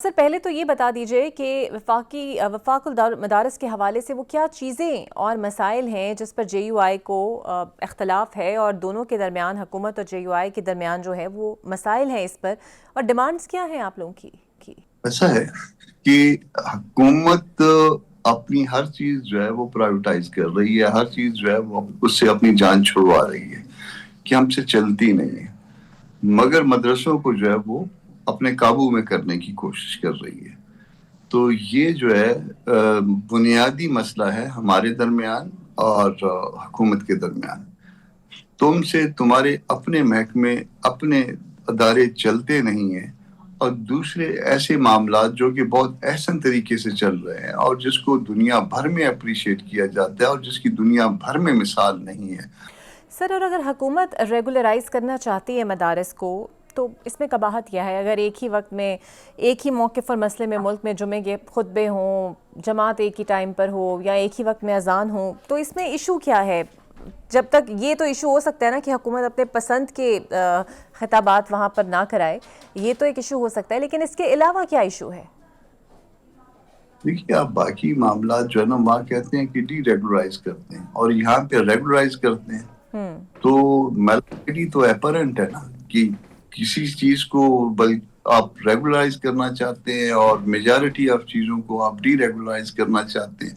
سر پہلے تو یہ بتا دیجئے کہ وفاق المدارس کے حوالے سے وہ کیا چیزیں اور مسائل ہیں جس پر جے یو آئی کو اختلاف ہے، اور دونوں کے درمیان، حکومت اور جے یو آئی کے درمیان جو ہے وہ مسائل ہیں اس پر، اور ڈیمانڈز کیا ہیں آپ لوگوں کی؟ ایسا ہے کہ حکومت اپنی ہر چیز جو ہے وہ پرائیویٹائز کر رہی ہے، ہر چیز جو ہے وہ اس سے اپنی جان چھڑوا رہی ہے کہ ہم سے چلتی نہیں ہے، مگر مدرسوں کو جو ہے وہ اپنے قابو میں کرنے کی کوشش کر رہی ہے۔ تو یہ جو ہے بنیادی مسئلہ ہے ہمارے درمیان اور حکومت کے درمیان۔ تمہارے اپنے محکمے، اپنے ادارے چلتے نہیں ہیں، اور دوسرے ایسے معاملات جو کہ بہت احسن طریقے سے چل رہے ہیں اور جس کو دنیا بھر میں اپریشیٹ کیا جاتا ہے اور جس کی دنیا بھر میں مثال نہیں ہے۔ سر، اور اگر حکومت ریگولرائز کرنا چاہتی ہے مدارس کو تو اس میں قباحت کیا ہے؟ اگر ایک ہی وقت میں، ایک ہی موقف اور مسئلے میں ملک میں جمعے کے خطبے ہوں، جماعت ایک ہی ٹائم پر ہو، یا ایک ہی وقت میں اذان ہو، تو اس میں ایشو کیا ہے؟ جب تک یہ تو ایشو ہو سکتا ہے نا کہ حکومت اپنے پسند کے خطابات وہاں پر نہ کرائے، یہ تو ایک ایشو ہو سکتا ہے، لیکن اس کے علاوہ کیا ایشو ہے؟ دیکھیے، آپ باقی معاملات جو ہے نا وہاں کہتے ہیں کہ ڈی ریگولرائز کرتے ہیں، اور یہاں پہ ریگولرائز کرتے ہیں تو میلوڈی تو اپرنٹ ہے نا کہ کسی چیز کو آپ ریگولرائز کرنا چاہتے ہیں اور میجارٹی آف چیزوں کو آپ ڈی ریگولرائز کرنا چاہتے ہیں،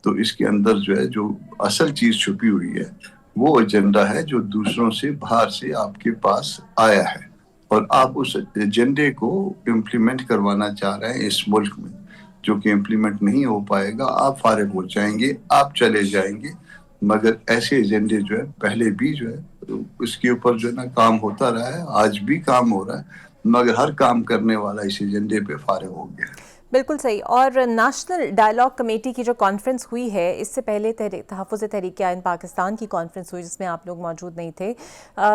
تو اس کے اندر جو ہے جو اصل چیز چھپی ہوئی ہے وہ ایجنڈا ہے جو دوسروں سے باہر سے آپ کے پاس آیا ہے، اور آپ اس ایجنڈے کو امپلیمنٹ کروانا چاہ رہے ہیں اس ملک میں، جو کہ امپلیمنٹ نہیں ہو پائے گا۔ آپ فارغ ہو جائیں گے، آپ چلے جائیں گے، مگر ایسے ایجنڈے جو ہے پہلے بھی جو ہے اس کے اوپر جو ہے نا کام ہوتا رہا ہے، آج بھی کام ہو رہا ہے، مگر ہر کام کرنے والا اس ایجنڈے پہ فارغ ہو گیا ہے۔ بالکل صحیح۔ اور نیشنل ڈائیلاگ کمیٹی کی جو کانفرنس ہوئی ہے، اس سے پہلے تحفظ تحریک آئین پاکستان کی کانفرنس ہوئی جس میں آپ لوگ موجود نہیں تھے،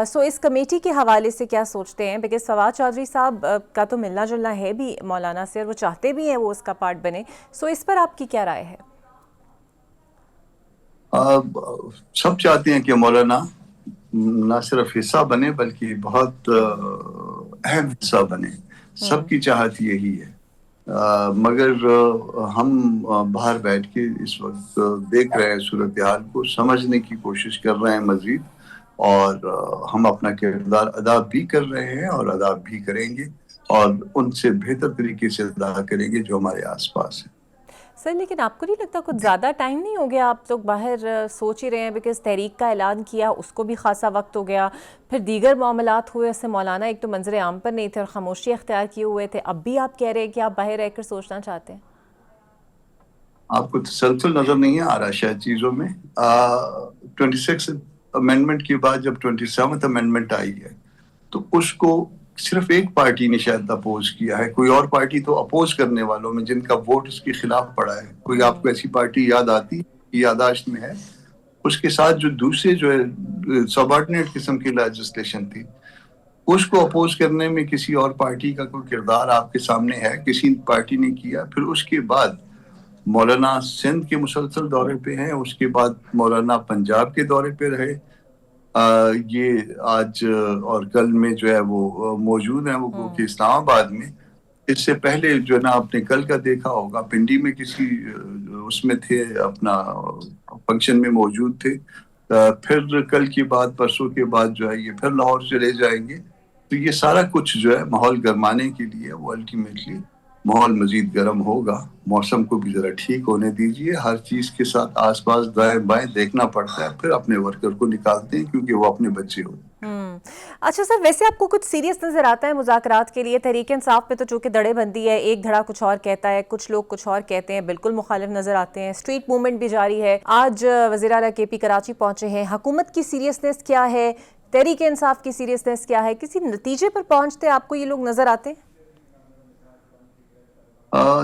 سو اس کمیٹی کے حوالے سے کیا سوچتے ہیں؟ بیکاز فواد چودھری صاحب کا تو ملنا جلنا ہے بھی مولانا سے، اور وہ چاہتے بھی ہیں وہ اس کا پارٹ بنے، سو اس پر آپ کی کیا رائے ہے؟ سب چاہتے ہیں کہ مولانا نہ صرف حصہ بنے بلکہ بہت اہم حصہ بنے، سب کی چاہت یہی ہے، مگر ہم باہر بیٹھ کے اس وقت دیکھ رہے ہیں صورتحال کو، سمجھنے کی کوشش کر رہے ہیں مزید، اور ہم اپنا کردار ادا بھی کر رہے ہیں اور ادا بھی کریں گے، اور ان سے بہتر طریقے سے ادا کریں گے جو ہمارے آس پاس ہیں۔ سر لیکن آپ کو نہیں لگتا کچھ زیادہ ٹائم نہیں ہو گیا؟ آپ لوگ باہر سوچ ہی رہے ہیں، بیکاز تحریک کا اعلان کیا، اس کو بھی خاصا وقت ہو گیا، پھر دیگر معاملات ہوئے، اس سے مولانا ایک تو منظر عام پر نہیں تھے اور خاموشی اختیار کیے ہوئے تھے، اب بھی آپ کہہ رہے ہیں کہ آپ باہر رہ کر سوچنا چاہتے ہیں۔ آپ کو تسلسل نظر نہیں آ رہا شاید چیزوں میں۔ 26 امینڈمنٹ کے بعد جب 27 امینڈمنٹ آئی ہے تو اس کو صرف ایک پارٹی نے شاید اپوز کیا ہے، کوئی اور پارٹی تو اپوز کرنے والوں میں جن کا ووٹ اس کے خلاف پڑا ہے، کوئی آپ کو ایسی پارٹی یاد آتی یاداشت میں ہے؟ اس کے ساتھ جو دوسرے جو ہے سبارڈینیٹ قسم کی لیجسلیشن تھی، اس کو اپوز کرنے میں کسی اور پارٹی کا کوئی کردار آپ کے سامنے ہے؟ کسی پارٹی نے کیا؟ پھر اس کے بعد مولانا سندھ کے مسلسل دورے پہ ہیں، اس کے بعد مولانا پنجاب کے دورے پہ رہے، یہ آج اور کل میں جو ہے وہ موجود ہیں، وہ کہ اسلام آباد میں۔ اس سے پہلے جو ہے نا آپ نے کل کا دیکھا ہوگا پنڈی میں کسی اس میں تھے، اپنا فنکشن میں موجود تھے، پھر کل کی بات پرسوں کے بعد جو ہے یہ پھر لاہور چلے جائیں گے، تو یہ سارا کچھ جو ہے ماحول گرمانے کے لیے، وہ الٹیمیٹلی ماحول مزید گرم ہوگا۔ موسم کو بھی ذرا ٹھیک ہونے دیجیے، ہر چیز کے ساتھ آس پاس دائیں بائیں دیکھنا پڑتا ہے، پھر اپنے ورکر کو نکالتے ہیں کیونکہ وہ اپنے بچے ہوتے ہیں۔ اچھا سر، ویسے آپ کو کچھ سیریس نظر آتا ہے مذاکرات کے لیے؟ تحریک انصاف میں تو چونکہ دڑے بندی ہے، ایک دھڑا کچھ اور کہتا ہے، کچھ لوگ کچھ اور کہتے ہیں، بالکل مخالف نظر آتے ہیں، اسٹریٹ موومنٹ بھی جاری ہے، آج وزیر اعلیٰ کے پی کراچی پہنچے ہیں، حکومت کی سیریسنس کیا ہے، تحریک انصاف کی سیریسنس کیا ہے؟ کسی نتیجے پر پہنچتے آپ کو یہ لوگ نظر آتے ہیں؟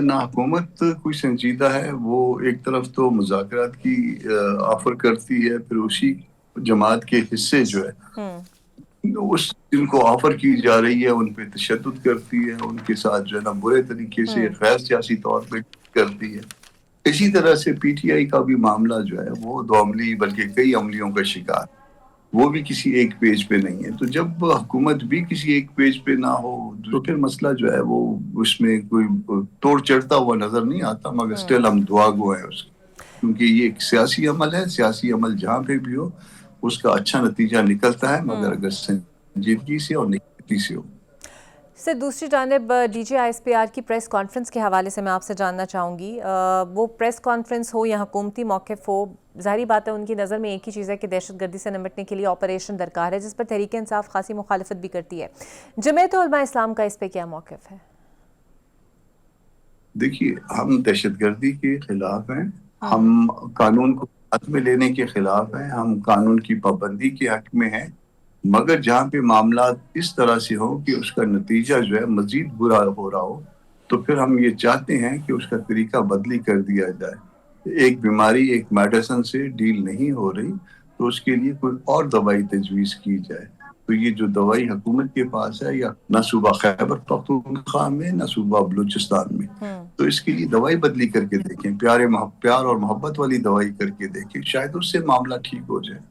نہ حکومت کوئی سنجیدہ ہے، وہ ایک طرف تو مذاکرات کی آفر کرتی ہے، پھر اسی جماعت کے حصے جو ہے اس جن کو آفر کی جا رہی ہے ان پہ تشدد کرتی ہے، ان کے ساتھ جو ہے نا برے طریقے سے غیر سیاسی طور پہ کرتی ہے۔ اسی طرح سے پی ٹی آئی کا بھی معاملہ جو ہے وہ دو عملی بلکہ کئی عملیوں کا شکار، وہ بھی کسی ایک پیج پہ نہیں ہے. تو جب حکومت بھی کسی ایک پیج پہ نہ ہو تو پھر مسئلہ جو ہے وہ اس میں کوئی توڑ چڑھتا ہوا نظر نہیں آتا, مگر اسٹل ہم دعا گو ہیں اس کی, کیونکہ یہ ایک سیاسی عمل ہے. سیاسی عمل جہاں پہ بھی ہو اس کا اچھا نتیجہ نکلتا ہے, مگر اگر سنجیدگی سے اور نیتی سے ہو. سر دوسری جانب D G I S P R کی پریس کانفرنس کے حوالے سے میں آپ سے جاننا چاہوں گی, وہ پریس کانفرنس ہو یا حکومتی موقف ہو, ظاہری بات ہے ان کی نظر میں ایک ہی چیز ہے کہ دہشت گردی سے نمٹنے کے لیے آپریشن درکار ہے, جس پر تحریک انصاف خاصی مخالفت بھی کرتی ہے. جمعیت علماء اسلام کا اس پہ کیا موقف ہے؟ دیکھیے, ہم دہشت گردی کے خلاف ہیں, ہم قانون کو ہاتھ میں لینے کے خلاف ہیں, ہم قانون کی پابندی کے حق میں ہیں, مگر جہاں پہ معاملات اس طرح سے ہو کہ اس کا نتیجہ جو ہے مزید برا ہو رہا ہو, تو پھر ہم یہ چاہتے ہیں کہ اس کا طریقہ بدلی کر دیا جائے. ایک بیماری ایک میڈیسن سے ڈیل نہیں ہو رہی تو اس کے لیے کوئی اور دوائی تجویز کی جائے. تو یہ جو دوائی حکومت کے پاس ہے, یا نہ صوبہ خیبر پختونخوا میں نہ صوبہ بلوچستان میں, تو اس کے لیے دوائی بدلی کر کے دیکھیں, پیار اور محبت والی دوائی کر کے دیکھیں, شاید اس سے معاملہ ٹھیک ہو جائے.